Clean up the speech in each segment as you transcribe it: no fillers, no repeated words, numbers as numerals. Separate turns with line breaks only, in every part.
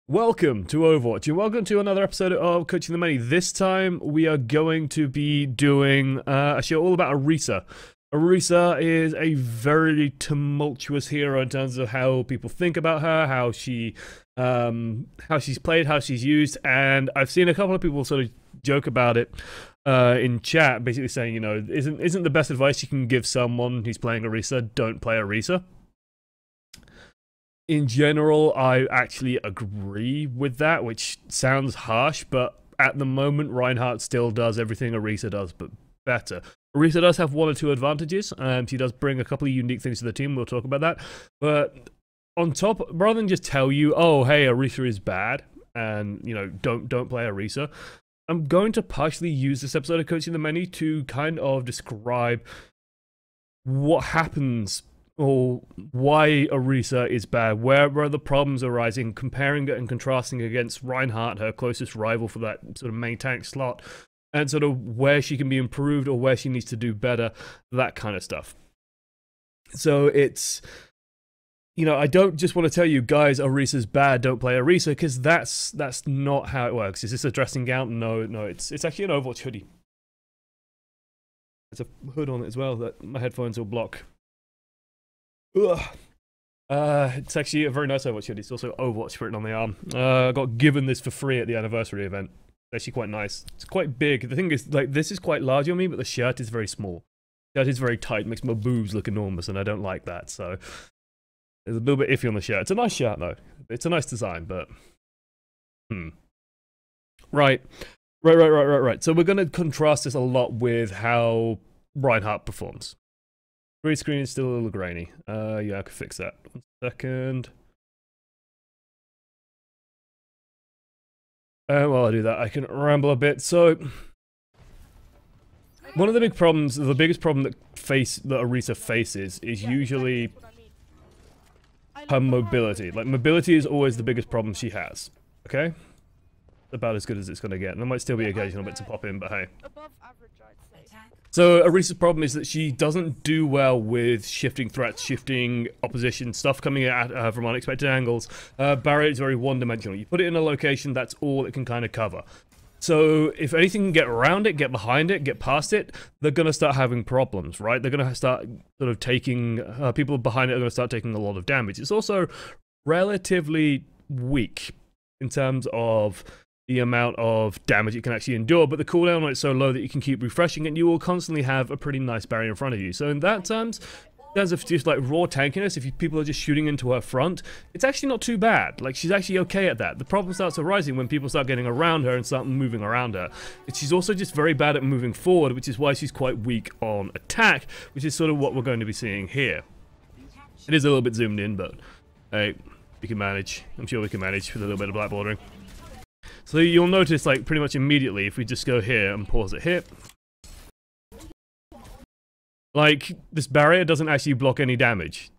Welcome to Overwatch, and welcome to another episode of Coaching the Many. This time, we are going to be doing a show all about Orisa. Orisa is a very tumultuous hero in terms of how people think about her, how she's played, how she's used, and I've seen a couple of people sort of joke about it in chat, basically saying, you know, isn't the best advice you can give someone who's playing Orisa, don't play Orisa. In general, I actually agree with that, which sounds harsh, but at the moment, Reinhardt still does everything Orisa does, but better. Orisa does have one or two advantages, and she does bring a couple of unique things to the team. We'll talk about that. But on top, rather than just tell you, oh, hey, Orisa is bad, and, you know, don't play Orisa, I'm going to partially use this episode of Coaching the Many to kind of describe what happens or why Orisa is bad, where are the problems arising, comparing it and contrasting against Reinhardt, her closest rival for that sort of main tank slot, and sort of where she can be improved or where she needs to do better, that kind of stuff. So it's, you know, I don't just want to tell you, guys, Orisa's bad, don't play Orisa, because that's not how it works. Is this a dressing gown? No, it's actually an Overwatch hoodie. There's a hood on it as well that my headphones will block. Ugh. It's actually a very nice Overwatch hoodie. It's also Overwatch written on the arm. I got given this for free at the anniversary event. It's actually quite nice. It's quite big. The thing is, like, this is quite large on me, but the shirt is very small. The shirt is very tight, makes my boobs look enormous, and I don't like that, so it's a little bit iffy on the shirt. It's a nice shirt, though. It's a nice design, but Right. So we're going to contrast this a lot with how Reinhardt performs. Green screen is still a little grainy. Yeah, I could fix that. 1 second. While I do that, I can ramble a bit. So, one of the big problems, the biggest problem that Orisa faces is usually her mobility. Like, mobility is always the biggest problem she has. Okay? About as good as it's going to get. And there might still be occasional bits to pop in, but hey.
Above average, I'd say.
So Orisa's problem is that she doesn't do well with shifting threats, shifting opposition, stuff coming at her from unexpected angles. Barrier is very one-dimensional. You put it in a location, that's all it can kind of cover. So if anything can get around it, get behind it, get past it, they're going to start having problems, right? They're going to start sort of taking, people behind it are going to start taking a lot of damage. It's also relatively weak in terms of the amount of damage it can actually endure, but the cooldown on it's so low that you can keep refreshing it, and you will constantly have a pretty nice barrier in front of you. So in that terms, in terms of just like raw tankiness, if people are just shooting into her front, it's actually not too bad. Like, she's actually okay at that. The problem starts arising when people start getting around her and start moving around her. She's also just very bad at moving forward, which is why she's quite weak on attack, which is sort of what we're going to be seeing here. It is a little bit zoomed in, but hey, we can manage. I'm sure we can manage with a little bit of black bordering. So you'll notice, like, pretty much immediately, if we just go here and pause it here, like, this barrier doesn't actually block any damage.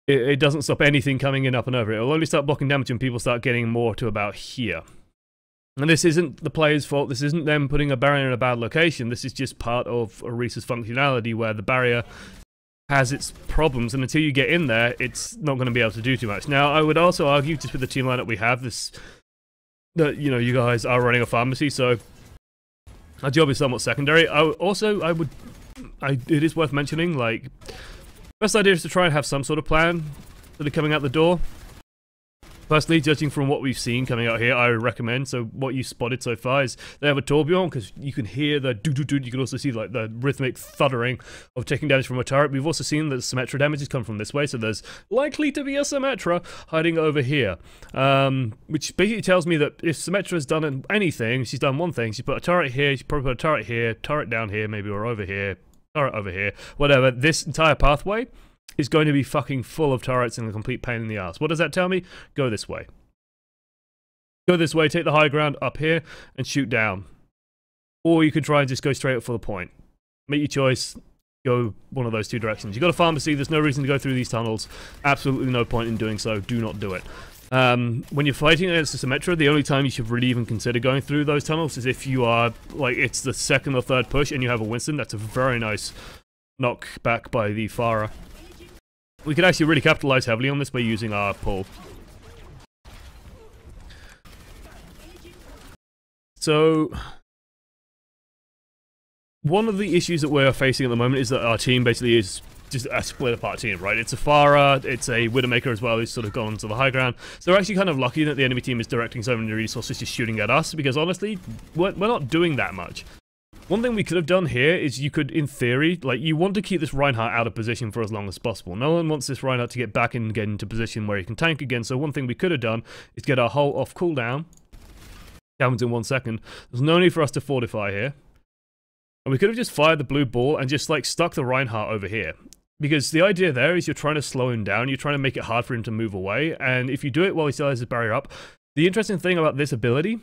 It doesn't stop anything coming in up and over. It'll only start blocking damage when people start getting more to about here. And this isn't the player's fault. This isn't them putting a barrier in a bad location. This is just part of Orisa's functionality, where the barrier has its problems, and until you get in there, it's not going to be able to do too much. Now, I would also argue, just with the team lineup we have, that, you know, you guys are running a pharmacy, so our job is somewhat secondary. It is worth mentioning, like, best idea is to try and have some sort of plan that are coming out the door. Personally, judging from what we've seen coming out here, I would recommend, so what you spotted so far is they have a Torbjorn, because you can hear the doo-doo-doo, you can also see like the rhythmic thuddering of taking damage from a turret. We've also seen that Symmetra damages come from this way, so there's likely to be a Symmetra hiding over here. Which basically tells me that if Symmetra's done anything, she's done one thing. She's put a turret here, she's probably put a turret here, turret down here, maybe, or over here, turret over here, whatever. This entire pathway is going to be fucking full of turrets and a complete pain in the ass. What does that tell me? Go this way. Go this way, take the high ground up here, and shoot down. Or you could try and just go straight up for the point. Make your choice. Go one of those two directions. You've got a pharmacy. There's no reason to go through these tunnels. Absolutely no point in doing so. Do not do it. When you're fighting against the Symmetra, the only time you should really even consider going through those tunnels is if you are, like, it's the second or third push and you have a Winston. That's a very nice knockback by the Farah. We could actually really capitalize heavily on this by using our pull. So, one of the issues that we're facing at the moment is that our team basically is just a split apart team, right? It's a Pharah, it's a Widowmaker as well, who's sort of gone to the high ground. So we're actually kind of lucky that the enemy team is directing so many resources just shooting at us, because honestly, we're not doing that much. One thing we could have done here is you could, in theory, like, you want to keep this Reinhardt out of position for as long as possible. No one wants this Reinhardt to get back and get into position where he can tank again, so one thing we could have done is get our hull off cooldown. Happens in 1 second. There's no need for us to fortify here. And we could have just fired the blue ball and just, like, stuck the Reinhardt over here. Because the idea there is you're trying to slow him down, you're trying to make it hard for him to move away, and if you do it while he still has his barrier up, the interesting thing about this ability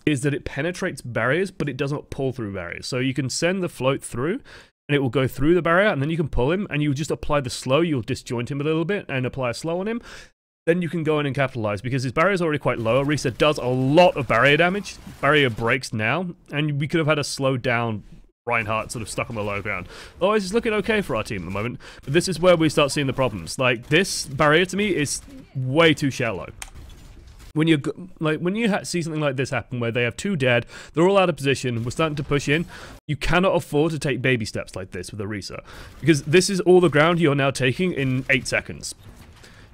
is that it penetrates barriers, but it does not pull through barriers. So you can send the float through, and it will go through the barrier, and then you can pull him, and you just apply the slow, you'll disjoint him a little bit, and apply a slow on him. Then you can go in and capitalize, because his barrier is already quite low. Orisa does a lot of barrier damage. Barrier breaks now, and we could have had a slowed down Reinhardt sort of stuck on the low ground. Otherwise, it's looking okay for our team at the moment, but this is where we start seeing the problems. Like, this barrier to me is way too shallow. When you see something like this happen, where they have 2 dead, they're all out of position, we're starting to push in, you cannot afford to take baby steps like this with Orisa, because this is all the ground you're now taking in 8 seconds.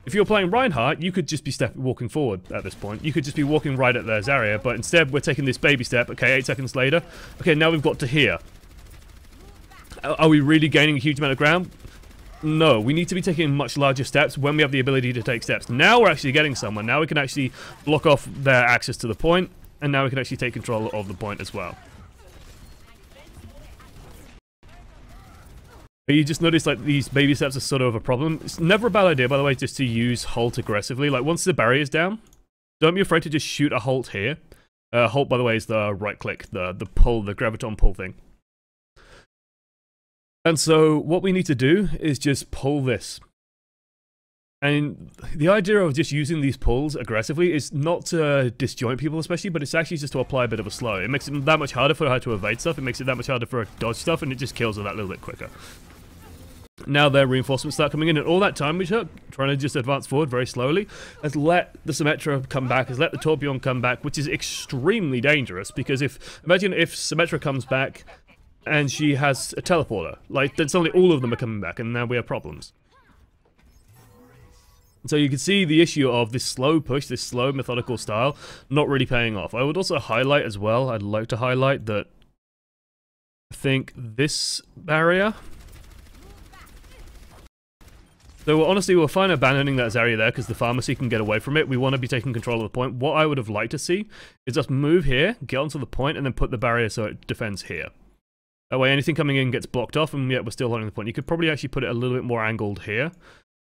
If you're playing Reinhardt, you could just be walking forward at this point. You could just be walking right at their Zarya, but instead we're taking this baby step. Okay, 8 seconds later. Okay, now we've got to here. Are we really gaining a huge amount of ground? No, we need to be taking much larger steps when we have the ability to take steps. Now we're actually getting somewhere. Now we can actually block off their access to the point, and now we can actually take control of the point as well. But you just notice, like, these baby steps are sort of a problem. It's never a bad idea, by the way, just to use Halt aggressively. Like, once the barrier is down, don't be afraid to just shoot a Halt here. Halt, by the way, is the right click, the pull, the graviton pull thing. And so what we need to do is just pull this. And the idea of just using these pulls aggressively is not to disjoint people especially, but it's actually just to apply a bit of a slow. It makes it that much harder for her to evade stuff, it makes it that much harder for her to dodge stuff, and it just kills her that little bit quicker. Now their reinforcements start coming in, and all that time we took, trying to just advance forward very slowly, has let the Symmetra come back, has let the Torbjorn come back, which is extremely dangerous, because imagine if Symmetra comes back and she has a teleporter, like, then suddenly all of them are coming back, and now we have problems. So you can see the issue of this slow push, this slow methodical style, not really paying off. I would also highlight as well, I'd like to highlight that I think this barrier... So honestly, we're fine abandoning that Zarya there because the pharmacy can get away from it. We want to be taking control of the point. What I would have liked to see is just move here, get onto the point, and then put the barrier so it defends here. That way anything coming in gets blocked off, and yet we're still holding the point. You could probably actually put it a little bit more angled here.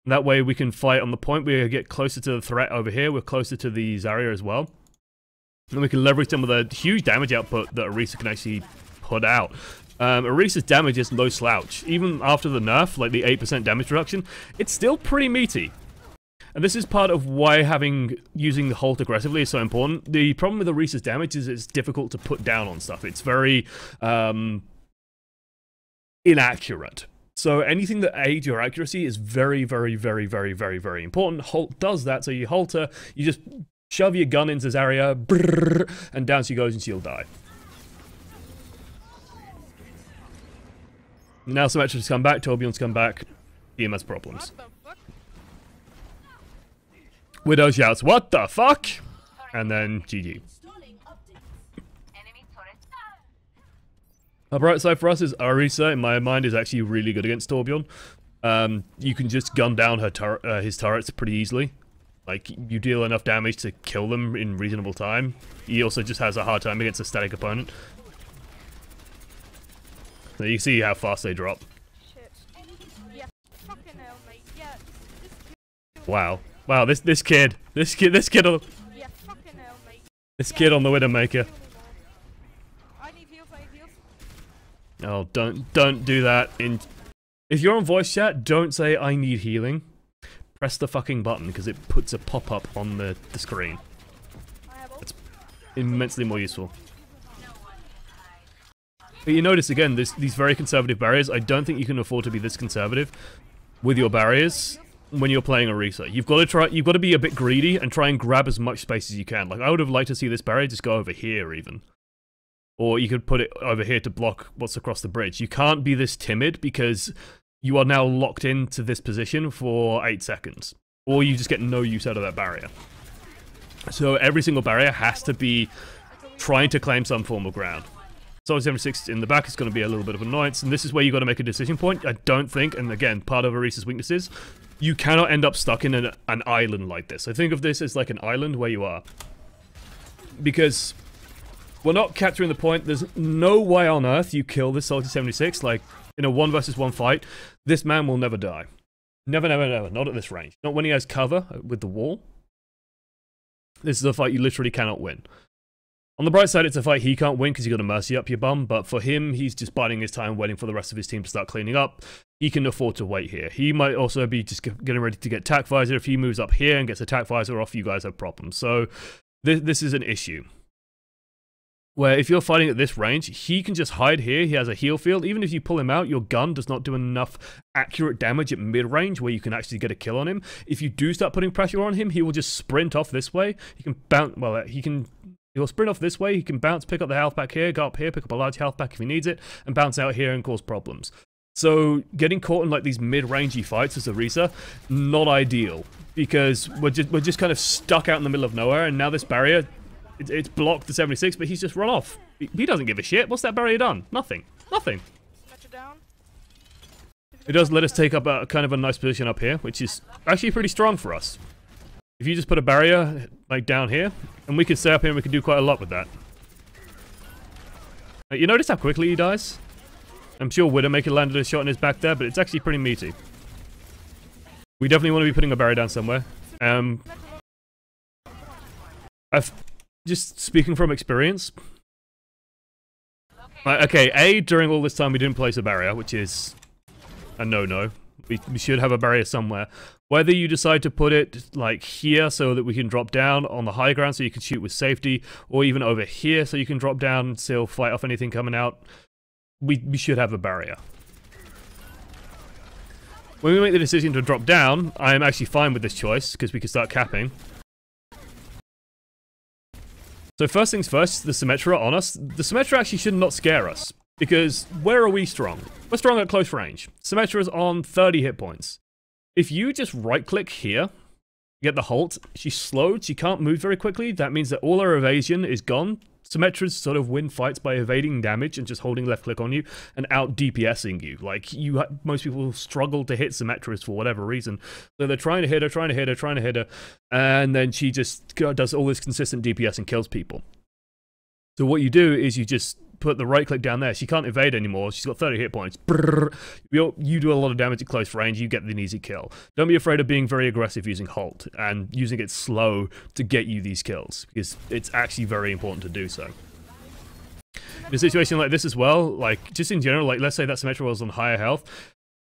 And that way we can fight on the point. We get closer to the threat over here. We're closer to the Zarya as well. And we can leverage some of the huge damage output that Orisa can actually put out. Orisa's damage is no slouch. Even after the nerf, like the 8% damage reduction, it's still pretty meaty. And this is part of why using the Halt aggressively is so important. The problem with Orisa's damage is it's difficult to put down on stuff. It's very inaccurate. So anything that aids your accuracy is very, very, very, very, very, very important. Halt does that, so you halt her, you just shove your gun into Zarya, brrr, and down she goes and she'll die. Now Symmetra's come back, Torbjorn's come back, team has problems. Widow shouts, "What the fuck?" And then GG. A bright side for us is Orisa, in my mind, is actually really good against Torbjorn. You can just gun down his turrets pretty easily. Like, you deal enough damage to kill them in reasonable time. He also just has a hard time against a static opponent. So you see how fast they drop.
Shit. Yeah, fucking hell, mate. Yeah,
Wow. Wow, this kid on,
yeah, fucking hell, mate.
this kid on the Widowmaker.
I need heals, I need heals.
Oh, don't do that. If you're on voice chat, don't say "I need healing." Press the fucking button because it puts a pop-up on the screen. It's immensely more useful. But you notice again, these very conservative barriers. I don't think you can afford to be this conservative with your barriers when you're playing Orisa. You've got to be a bit greedy and try and grab as much space as you can. Like, I would have liked to see this barrier just go over here even. Or you could put it over here to block what's across the bridge. You can't be this timid because you are now locked into this position for 8 seconds. Or you just get no use out of that barrier. So every single barrier has to be trying to claim some form of ground. So 76 in the back is going to be a little bit of annoyance, and this is where you got to make a decision point. I don't think, and again, part of Orisa's weaknesses, you cannot end up stuck in an island like this. So think of this as like an island where you are. Because we're not capturing the point. There's no way on earth you kill this Soldier 76. Like, in a 1 versus 1 fight, this man will never die. Never, never, never. Not at this range. Not when he has cover with the wall. This is a fight you literally cannot win. On the bright side, it's a fight he can't win because you got a mercy up your bum, but for him, he's just biding his time waiting for the rest of his team to start cleaning up. He can afford to wait here. He might also be just getting ready to get attack visor. If he moves up here and gets attack visor off, you guys have problems. So this is an issue. Where if you're fighting at this range, he can just hide here. He has a heal field. Even if you pull him out, your gun does not do enough accurate damage at mid-range where you can actually get a kill on him. If you do start putting pressure on him, he will just sprint off this way. He can bounce, well, he'll sprint off this way, he can bounce, pick up the health back here, go up here, pick up a large health back if he needs it, and bounce out here and cause problems. So getting caught in like these mid-rangey fights as Orisa, not ideal. Because we're just kind of stuck out in the middle of nowhere, and now this barrier, it's blocked the 76, but he's just run off. He doesn't give a shit. What's that barrier done? Nothing. Nothing. It does let us take up a kind of a nice position up here, which is actually pretty strong for us. If you just put a barrier, like, down here, and we can stay up here and we can do quite a lot with that. You notice how quickly he dies? I'm sure Widowmaker landed a shot in his back there, but it's actually pretty meaty. We definitely want to be putting a barrier down somewhere. Just speaking from experience. Okay, during all this time we didn't place a barrier, which is a no-no. We should have a barrier somewhere. Whether you decide to put it like here so that we can drop down on the high ground so you can shoot with safety, or even over here so you can drop down and still fight off anything coming out, we should have a barrier. When we make the decision to drop down, I am actually fine with this choice because we can start capping. So first things first, the Symmetra on us. The Symmetra actually should not scare us. Because where are we strong? We're strong at close range. Symmetra is on 30 hit points. If you just right-click here, get the halt, she's slowed, she can't move very quickly. That means that all her evasion is gone. Symmetras sort of win fights by evading damage and just holding left-click on you and out-DPSing you. Like, most people struggle to hit Symmetras for whatever reason. So they're trying to hit her, and then she just does all this consistent DPS and kills people. So what you do is you just put the right click down there. She can't evade anymore. She's got 30 hit points. Brrr. You do a lot of damage at close range. You get an easy kill. Don't be afraid of being very aggressive using Halt and using it slow to get you these kills, because it's actually very important to do so. In a situation like this as well, like just in general, like let's say that Symmetra was on higher health.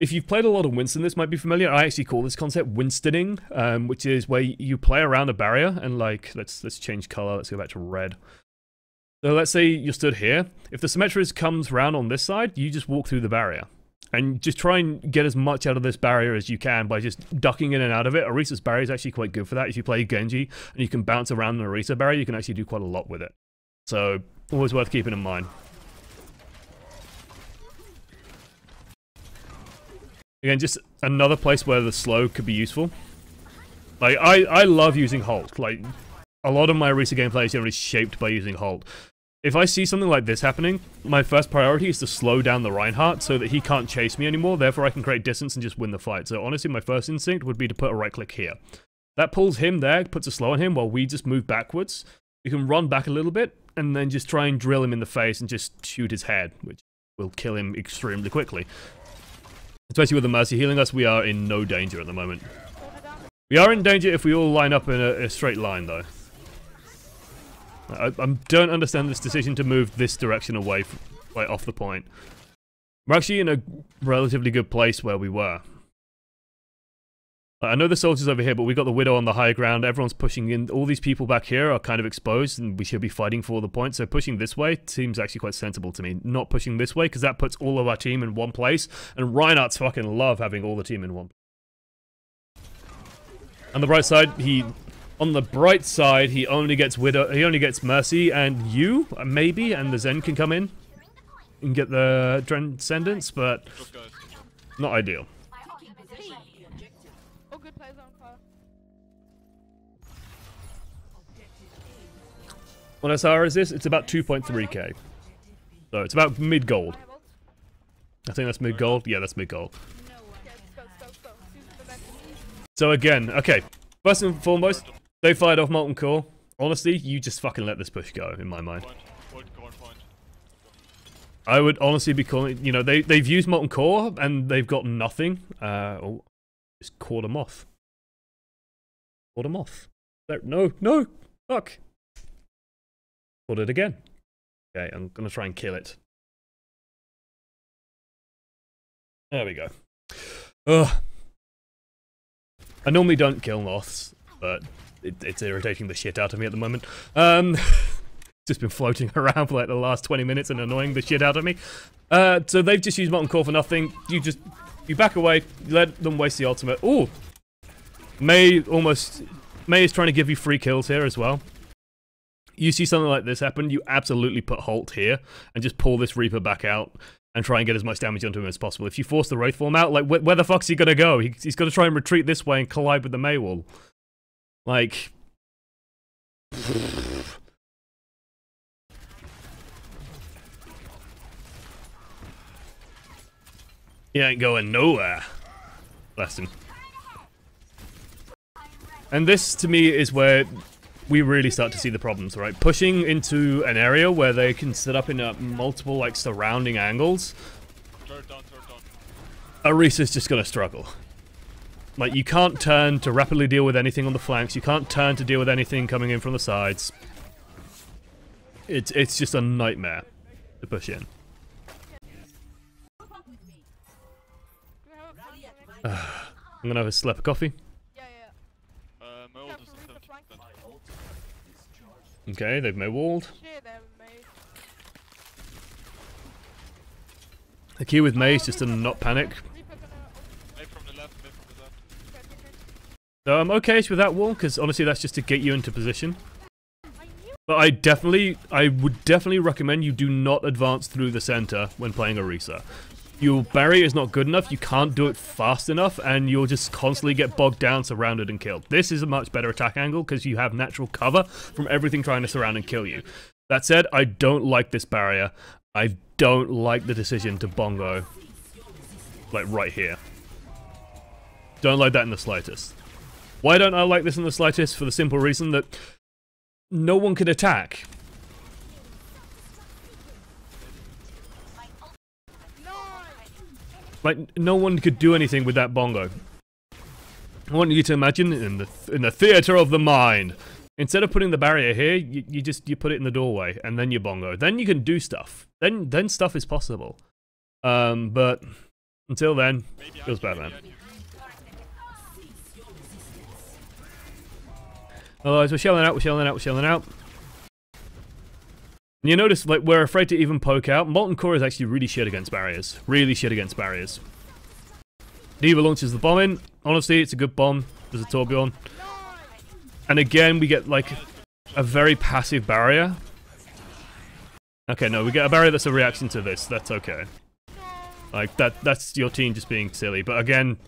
If you've played a lot of Winston, this might be familiar. I actually call this concept Winstoning, which is where you play around a barrier and like let's change color. Let's go back to red. So let's say you're stood here. If the Symmetra comes round on this side, you just walk through the barrier. And just try and get as much out of this barrier as you can by just ducking in and out of it. Orisa's barrier is actually quite good for that. If you play Genji and you can bounce around an Orisa barrier, you can actually do quite a lot with it. So, always worth keeping in mind. Again, just another place where the slow could be useful. Like, I love using Halt. Like, a lot of my Orisa gameplay is generally shaped by using Halt. If I see something like this happening, my first priority is to slow down the Reinhardt so that he can't chase me anymore, therefore I can create distance and just win the fight. So honestly, my first instinct would be to put a right click here. That pulls him there, puts a slow on him while we just move backwards. We can run back a little bit, and then just try and drill him in the face and just shoot his head, which will kill him extremely quickly. Especially with the Mercy healing us, we are in no danger at the moment. We are in danger if we all line up in a straight line, though. I don't understand this decision to move this direction away, like off the point. We're actually in a relatively good place where we were. I know the soldiers over here, but we got the Widow on the high ground. Everyone's pushing in. All these people back here are kind of exposed, and we should be fighting for the point. So pushing this way seems actually quite sensible to me. Not pushing this way, because that puts all of our team in one place. And Reinhardt's fucking love having all the team in one place. On the bright side, he only gets Widow, he only gets Mercy and you, maybe, and the Zen can come in and get the Transcendence, but not ideal.
Oh, good players on fire.
What SR is this? It's about 2.3k. So it's about mid-gold. I think that's mid-gold. Yeah, that's mid-gold. So again, okay. First and foremost, they fired off Molten Core. Honestly, you just fucking let this push go, in my mind. I would honestly be calling, you know, they've used Molten Core and they've got nothing. Oh, just caught them off. Caught them off. No, no, fuck. Caught it again. Okay, I'm gonna try and kill it. There we go. Ugh. I normally don't kill moths, but it's irritating the shit out of me at the moment. Just been floating around for like the last 20 minutes and annoying the shit out of me. So they've just used Molten Core for nothing. You back away, you let them waste the ultimate. Ooh! May is trying to give you free kills here as well. You see something like this happen, you absolutely put Halt here and just pull this Reaper back out and try and get as much damage onto him as possible. If you force the Wraith Form out, like, where the fuck's he gonna go? He's gonna try and retreat this way and collide with the Mei wall. Like... He ain't going nowhere. Bless him. And this, to me, is where we really start to see the problems, right? Pushing into an area where they can set up in multiple, like, surrounding angles.
Turret down.
Orisa's just gonna struggle. Like, you can't turn to rapidly deal with anything on the flanks. You can't turn to deal with anything coming in from the sides. It's just a nightmare to push in. I'm gonna have a slap of coffee.
My ult is 70%.
Okay, they've Mei walled. The key with Mei is just to not panic.
Mei from the left, Mei from the left.
So I'm okay with that wall, because honestly that's just to get you into position. But I would definitely recommend you do not advance through the center when playing Orisa. Your barrier is not good enough, you can't do it fast enough, and you'll just constantly get bogged down, surrounded, and killed. This is a much better attack angle, because you have natural cover from everything trying to surround and kill you. That said, I don't like this barrier. I don't like the decision to bongo, like, right here. Don't like that in the slightest. Why don't I like this in the slightest? For the simple reason that no one can attack. Like, no one could do anything with that bongo. I want you to imagine in the theater of the mind. Instead of putting the barrier here, you put it in the doorway and then you bongo. Then you can do stuff. Then stuff is possible. But until then, feels bad, man. Otherwise, we're shelling out. And you notice, like, we're afraid to even poke out. Molten Core is actually really shit against barriers. Really shit against barriers. D.Va launches the bomb in. Honestly, it's a good bomb. There's a Torbjorn. And again, we get, like, a very passive barrier. Okay, no, we get a barrier that's a reaction to this. That's okay. Like, that's your team just being silly. But again,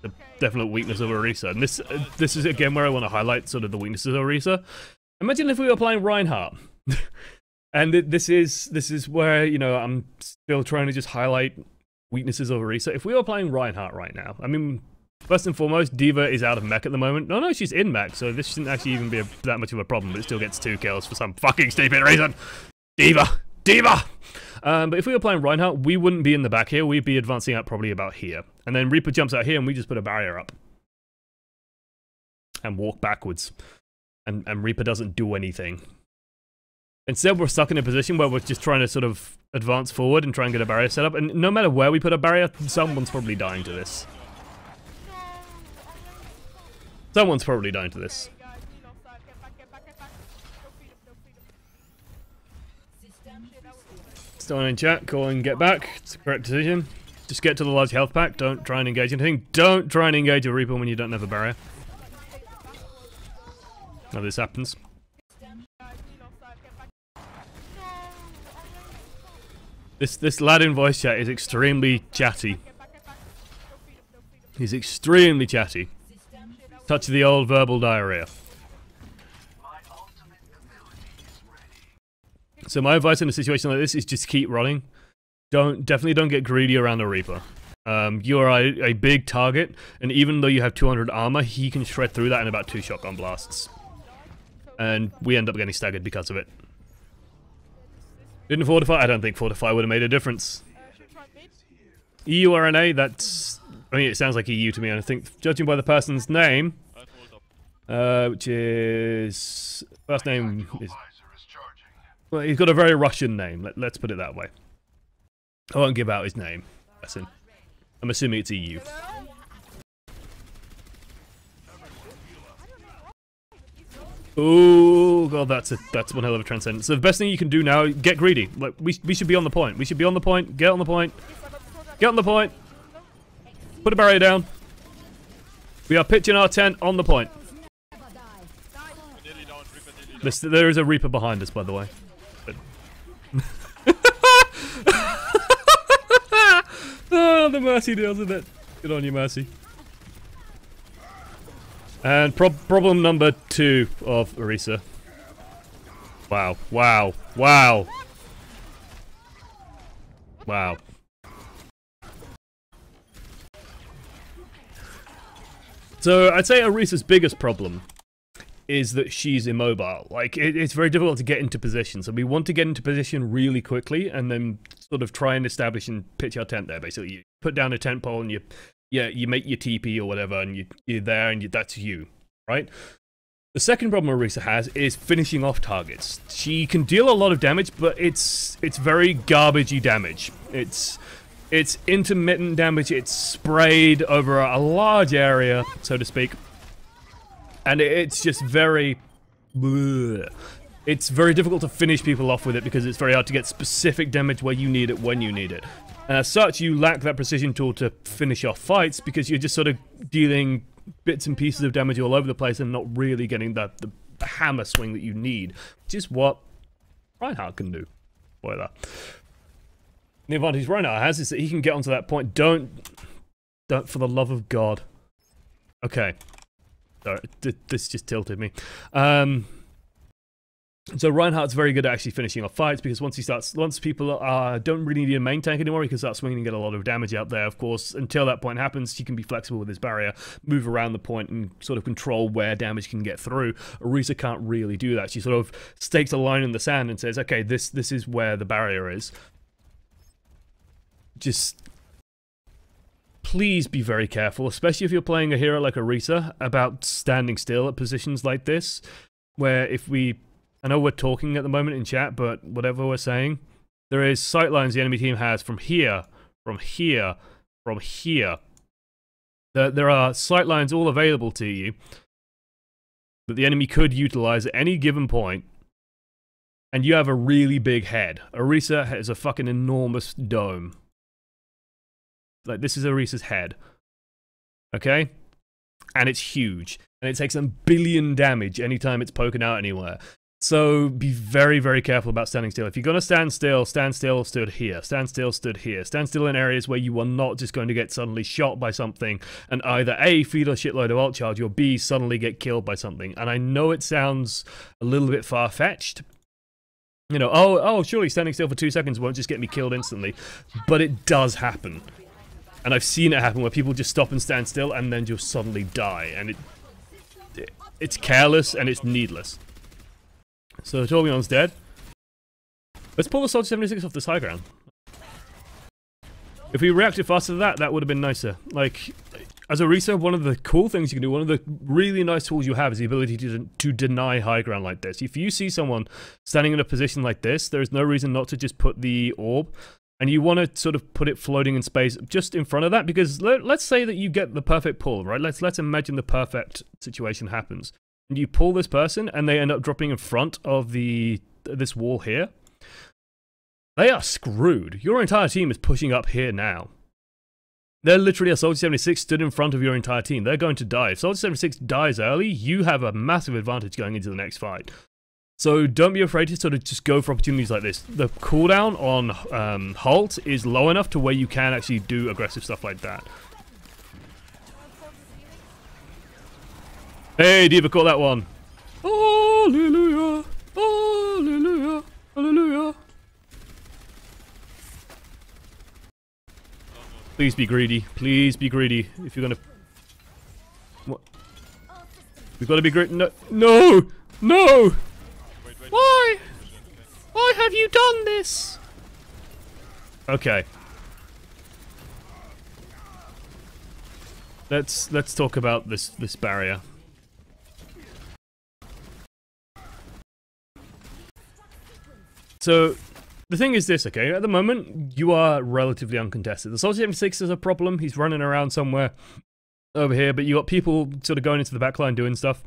the definite weakness of Orisa. And this is, again, where I want to highlight sort of the weaknesses of Orisa. Imagine if we were playing Reinhardt. And this is where, you know, I'm still trying to just highlight weaknesses of Orisa. If we were playing Reinhardt right now, I mean, first and foremost, D.Va is out of mech at the moment. No, she's in mech, so this shouldn't actually even be that much of a problem, but it still gets 2 kills for some fucking stupid reason. D.Va! But if we were playing Reinhardt, we wouldn't be in the back here, we'd be advancing out probably about here. And then Reaper jumps out here and we just put a barrier up. And walk backwards. And Reaper doesn't do anything. Instead, we're stuck in a position where we're just trying to sort of advance forward and try and get a barrier set up. And no matter where we put a barrier, someone's probably dying to this. Someone's probably dying to this. Someone in chat calling get back. It's the correct decision. Just get to the large health pack. Don't try and engage anything. Don't try and engage a Reaper when you don't have a barrier. Now this happens. This lad in voice chat is extremely chatty. He's extremely chatty. Touch the old verbal diarrhea. So my advice in a situation like this is just keep running. Definitely don't get greedy around the Reaper. You are a big target, and even though you have 200 armor, he can shred through that in about 2 shotgun blasts. And we end up getting staggered because of it. Didn't fortify? I don't think fortify would have made a difference. EURNA, that's... I mean, it sounds like EU to me, and I think, judging by the person's name, which is... First name is... Well, he's got a very Russian name, let's put it that way. I won't give out his name. Listen. I'm assuming it's EU. Oh god, that's one hell of a transcendence. So the best thing you can do now, get greedy. Like we should be on the point. We should be on the point. Get on the point. Get on the point. Put a barrier down. We are pitching our tent on the point. There is a Reaper behind us, by the way. Oh, the Mercy deals with it. Good on you, Mercy. And problem number 2 of Orisa. Wow, wow, wow. Wow. So, I'd say Orisa's biggest problem is that she's immobile. Like, it's very difficult to get into position. So we want to get into position really quickly and then sort of try and establish and pitch our tent there, basically. You put down a tent pole and you make your TP or whatever, and you're there, and that's you, right? The second problem Orisa has is finishing off targets. She can deal a lot of damage, but it's very garbagey damage. It's intermittent damage. It's sprayed over a large area, so to speak, and it's just very... bleh. It's very difficult to finish people off with it because it's very hard to get specific damage where you need it when you need it. And as such, you lack that precision tool to finish off fights because you're just sort of dealing bits and pieces of damage all over the place and not really getting the hammer swing that you need, which is what Reinhardt can do. Boy, that. The advantage Reinhardt has is that he can get onto that point. Don't, for the love of God. Okay. Sorry, this just tilted me. So Reinhardt's very good at actually finishing off fights because once people don't really need a main tank anymore, he can start swinging and get a lot of damage out there. Of course, until that point happens, he can be flexible with his barrier, move around the point and sort of control where damage can get through. Orisa can't really do that. She sort of stakes a line in the sand and says, okay, this is where the barrier is. Just... please be very careful, especially if you're playing a hero like Orisa, about standing still at positions like this, where if we... I know we're talking at the moment in chat, but whatever we're saying, there is sight lines the enemy team has from here, from here, from here. There are sight lines all available to you that the enemy could utilize at any given point, and you have a really big head. Orisa has a fucking enormous dome. Like, this is Orisa's head. Okay? And it's huge. And it takes a billion damage anytime it's poking out anywhere. So be very, very careful about standing still. If you're going to stand still stood here. Stand still, stood here. Stand still in areas where you are not just going to get suddenly shot by something and either A, feed a shitload of ult charge, or B, suddenly get killed by something. And I know it sounds a little bit far-fetched. You know, oh, surely standing still for 2 seconds won't just get me killed instantly. But it does happen. And I've seen it happen where people just stop and stand still and then just suddenly die. And it's careless and it's needless. So Torbjorn's dead. Let's pull the Soldier 76 off this high ground. If we reacted faster to that, that would have been nicer. Like, as Orisa, one of the cool things you can do, one of the really nice tools you have is the ability to deny high ground like this. If you see someone standing in a position like this, there is no reason not to just put the orb. And you want to sort of put it floating in space just in front of that, because let's say that you get the perfect pull, right? Let's imagine the perfect situation happens. And you pull this person, and they end up dropping in front of this wall here. They are screwed. Your entire team is pushing up here now. They're literally a Soldier 76 stood in front of your entire team. They're going to die. If Soldier 76 dies early, you have a massive advantage going into the next fight. So don't be afraid to sort of just go for opportunities like this. The cooldown on Halt is low enough to where you can actually do aggressive stuff like that. Hey, Diva caught that one. Hallelujah, hallelujah, hallelujah. Please be greedy. Please be greedy. If you're gonna... What? We've got to be greedy. No! No! No! Why? Why have you done this? Okay. Let's talk about this barrier. So, the thing is this, okay? At the moment, you are relatively uncontested. The Soldier 76 is a problem. He's running around somewhere over here, but you got people sort of going into the backline doing stuff.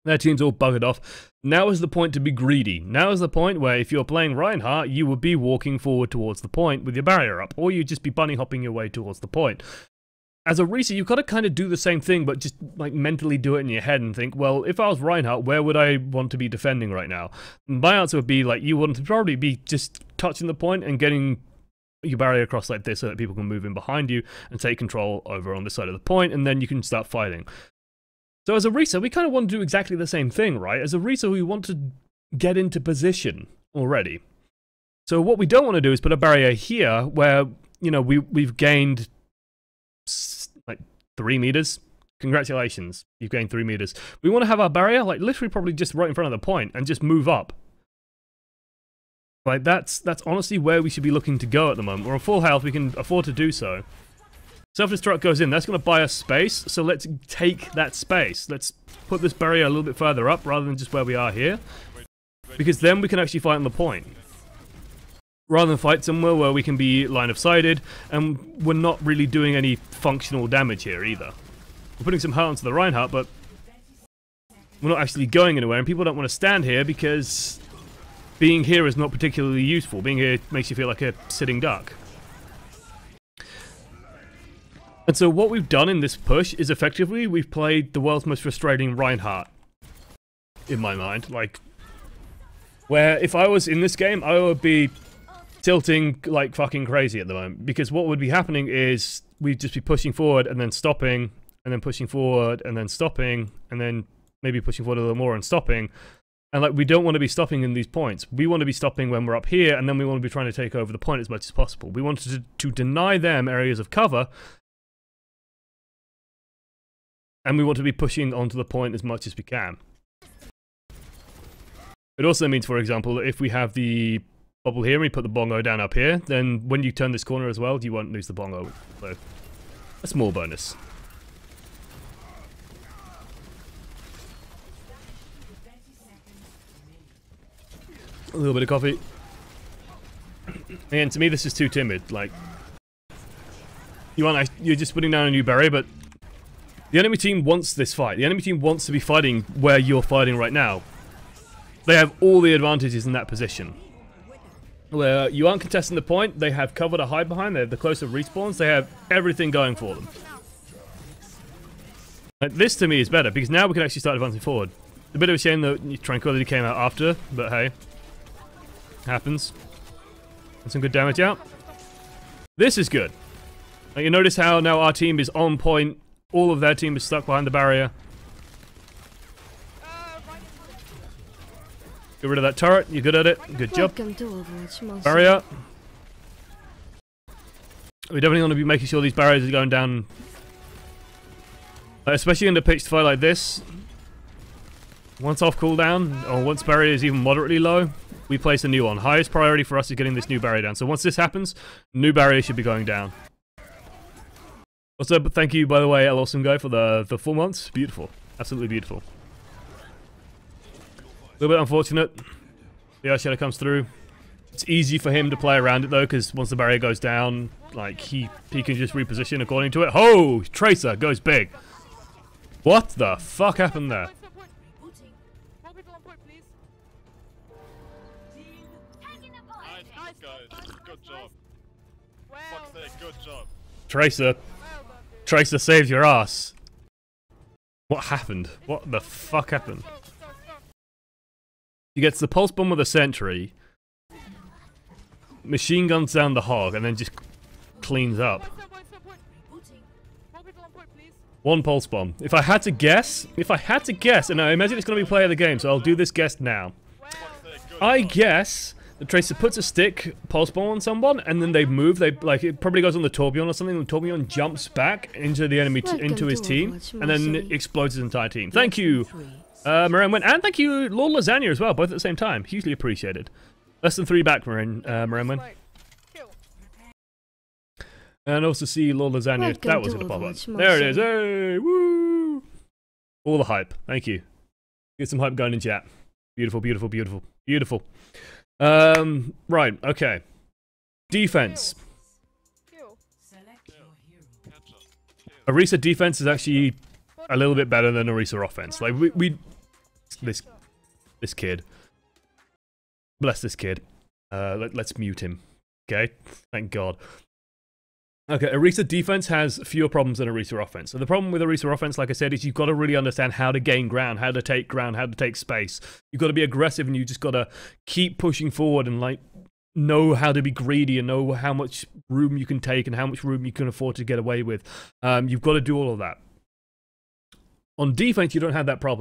Their team's all buggered off. Now is the point to be greedy. Now is the point where if you're playing Reinhardt, you would be walking forward towards the point with your barrier up, or you'd just be bunny hopping your way towards the point. As Orisa, you've got to kind of do the same thing, but just like mentally do it in your head and think, well, if I was Reinhardt, where would I want to be defending right now? And my answer would be like, you want to probably be just touching the point and getting your barrier across like this so that people can move in behind you and take control over on this side of the point, and then you can start fighting. So as Orisa, we kind of want to do exactly the same thing, right? As Orisa, we want to get into position already. So what we don't want to do is put a barrier here where, you know, we've gained like 3 meters. Congratulations, you've gained 3 meters. We want to have our barrier like literally probably just right in front of the point and just move up. Like that's honestly where we should be looking to go at the moment. We're on full health, we can afford to do so. Self-destruct goes in, that's going to buy us space, so let's take that space. Let's put this barrier a little bit further up rather than just where we are here. Because then we can actually fight on the point. Rather than fight somewhere where we can be line-of-sighted, and we're not really doing any functional damage here either. We're putting some hurt onto the Reinhardt, but we're not actually going anywhere, and people don't want to stand here because being here is not particularly useful. Being here makes you feel like a sitting duck. And so what we've done in this push is effectively we've played the world's most frustrating Reinhardt. In my mind. Like, where if I was in this game, I would be tilting like fucking crazy at the moment. Because what would be happening is we'd just be pushing forward and then stopping, and then pushing forward and then stopping, and then maybe pushing forward a little more and stopping. And like, we don't want to be stopping in these points. We want to be stopping when we're up here, and then we want to be trying to take over the point as much as possible. We wanted to deny them areas of cover, and we want to be pushing onto the point as much as we can. It also means, for example, that if we have the bubble here and we put the bongo down up here, then when you turn this corner as well, you won't lose the bongo. So, a small bonus. A little bit of coffee. Again, to me, this is too timid. Like, you're just putting down a new barrier, but the enemy team wants this fight. The enemy team wants to be fighting where you're fighting right now. They have all the advantages in that position. Where you aren't contesting the point, they have cover to hide behind, they have the closer respawns, they have everything going for them. Like, this to me is better, because now we can actually start advancing forward. It's a bit of a shame that Tranquility came out after, but hey. Happens. And some good damage out. This is good. Like, you notice how now our team is on point. All of their team is stuck behind the barrier. Get rid of that turret. You're good at it. Good job.
Welcome to Overwatch,
barrier. We definitely want to be making sure these barriers are going down. Especially in a pitched fight like this. Once off cooldown, or once barrier is even moderately low, we place a new one. Highest priority for us is getting this new barrier down. So once this happens, new barrier should be going down. Also, but thank you, by the way, El Awesome Guy, for the 4 months. Beautiful. Absolutely beautiful. A little bit unfortunate. The Earth Shadow comes through. It's easy for him to play around it, though, because once the barrier goes down, like, he can just reposition according to it. Oh! Tracer goes big. What the fuck happened there?
Nice, guys. Good job. Fuck's sake, good job.
Tracer. Tracer saved your ass. What happened? What the fuck happened? He gets the pulse bomb with a sentry, machine guns down the hog, and then just cleans up. One pulse bomb. If I had to guess, and I imagine it's going to be play of the game, so I'll do this guess now. I guess the Tracer puts a stick pulse bomb on someone, and then they move. They like it probably goes on the Tourbillon or something. The Tourbillon jumps back into the enemy, into his team, and then explodes his entire team. Thank you, Moran went, and thank you, Lord Lasagna as well, both at the same time. Hugely appreciated. Less than 3 back, Moran went. And also see Lord Lasagna. That was gonna pop up. There it is. Hey, woo! All the hype. Thank you. Get some hype going in chat. Beautiful, beautiful, beautiful, beautiful. Right. Okay. Defense. Orisa defense is actually a little bit better than Orisa offense. Like this kid. Bless this kid. Let's mute him. Okay. Thank God. Okay, Orisa defense has fewer problems than Orisa offense. So the problem with Orisa offense, like I said, is you've got to really understand how to gain ground, how to take space. You've got to be aggressive, and you just got to keep pushing forward and like know how to be greedy and know how much room you can take and how much room you can afford to get away with. You've got to do all of that. On defense, you don't have that problem.